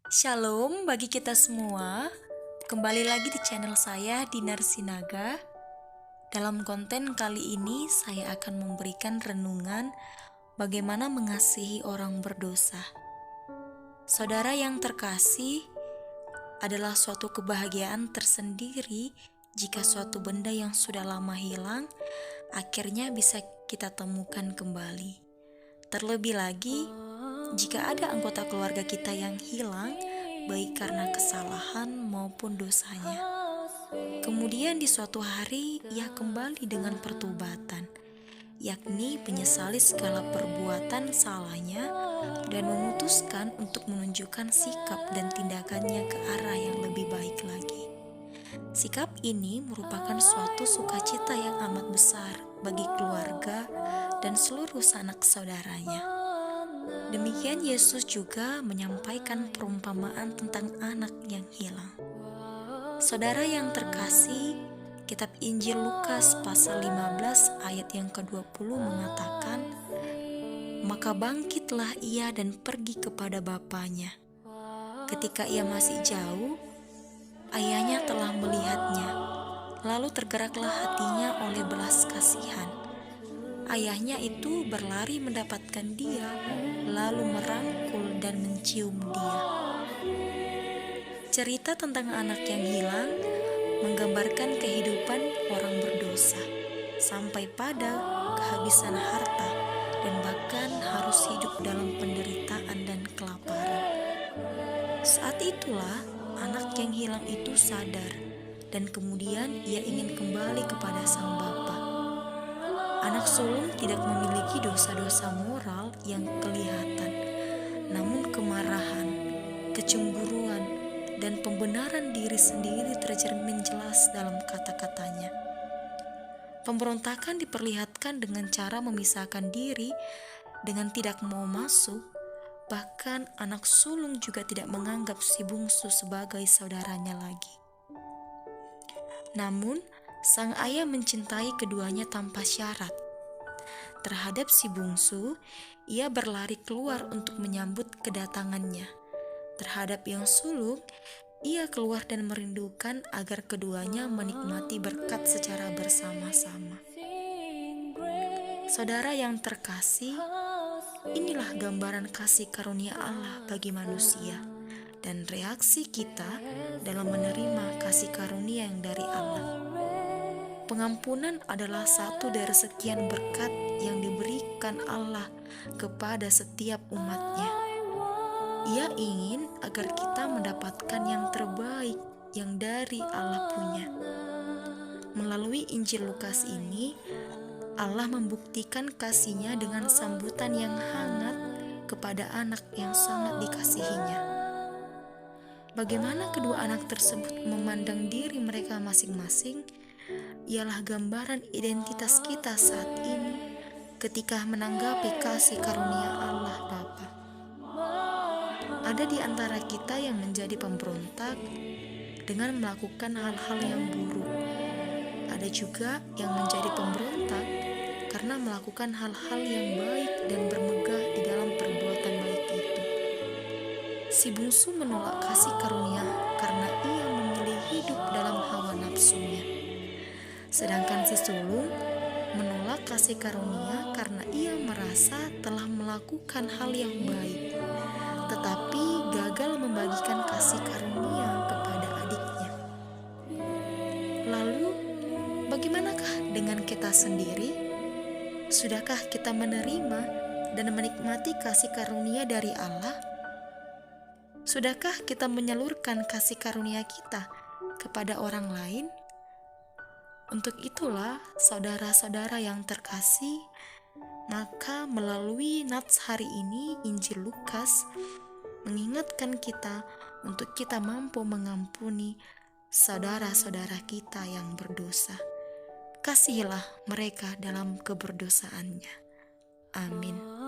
Shalom bagi kita semua. Kembali lagi di channel saya Dinar Sinaga. Dalam konten kali ini saya akan memberikan renungan bagaimana mengasihi orang berdosa. Saudara yang terkasih, adalah suatu kebahagiaan tersendiri jika suatu benda yang sudah lama hilang akhirnya bisa kita temukan kembali. Terlebih lagi, jika ada anggota keluarga kita yang hilang, baik karena kesalahan maupun dosanya. Kemudian di suatu hari ia kembali dengan pertobatan, yakni menyesali segala perbuatan salahnya dan memutuskan untuk menunjukkan sikap dan tindakannya ke arah yang lebih baik lagi. Sikap ini merupakan suatu sukacita yang amat besar bagi keluarga dan seluruh sanak saudaranya. Demikian Yesus juga menyampaikan perumpamaan tentang anak yang hilang. Saudara yang terkasih, kitab Injil Lukas pasal 15 ayat yang ke-20 mengatakan, "Maka bangkitlah ia dan pergi kepada bapaknya. Ketika ia masih jauh, ayahnya telah melihatnya, lalu tergeraklah hatinya oleh belas kasihan. Ayahnya itu berlari mendapatkan dia, lalu merangkul dan mencium dia." Cerita tentang anak yang hilang menggambarkan kehidupan orang berdosa, sampai pada kehabisan harta dan bahkan harus hidup dalam penderitaan dan kelaparan. Saat itulah anak yang hilang itu sadar, dan kemudian ia ingin kembali kepada sang bapa. Anak sulung tidak memiliki dosa-dosa moral yang kelihatan, namun kemarahan, kecemburuan, dan pembenaran diri sendiri tercermin jelas dalam kata-katanya. Pemberontakan diperlihatkan dengan cara memisahkan diri dengan tidak mau masuk, bahkan anak sulung juga tidak menganggap si bungsu sebagai saudaranya lagi. Namun, sang ayah mencintai keduanya tanpa syarat. Terhadap si bungsu, ia berlari keluar untuk menyambut kedatangannya. Terhadap yang sulung, ia keluar dan merindukan agar keduanya menikmati berkat secara bersama-sama. Saudara yang terkasih, inilah gambaran kasih karunia Allah bagi manusia dan reaksi kita dalam menerima kasih karunia yang dari Allah. Pengampunan adalah satu dari sekian berkat yang diberikan Allah kepada setiap umatnya. Ia ingin agar kita mendapatkan yang terbaik yang dari Allah punya. Melalui Injil Lukas ini, Allah membuktikan kasih-Nya dengan sambutan yang hangat kepada anak yang sangat dikasihinya. Bagaimana kedua anak tersebut memandang diri mereka masing-masing ialah gambaran identitas kita saat ini ketika menanggapi kasih karunia Allah Bapa. Ada di antara kita yang menjadi pemberontak dengan melakukan hal-hal yang buruk. Ada juga yang menjadi pemberontak karena melakukan hal-hal yang baik dan bermegah di dalam perbuatan baik itu. Si bungsu menolak kasih karunia karena ia memilih hidup dalam hawa nafsunya. Sedangkan si sulung menolak kasih karunia karena ia merasa telah melakukan hal yang baik, tetapi gagal membagikan kasih karunia kepada adiknya. Lalu, bagaimanakah dengan kita sendiri? Sudahkah kita menerima dan menikmati kasih karunia dari Allah? Sudahkah kita menyalurkan kasih karunia kita kepada orang lain? Untuk itulah, saudara-saudara yang terkasih, maka melalui nats hari ini Injil Lukas mengingatkan kita untuk kita mampu mengampuni saudara-saudara kita yang berdosa. Kasihilah mereka dalam keberdosaannya. Amin.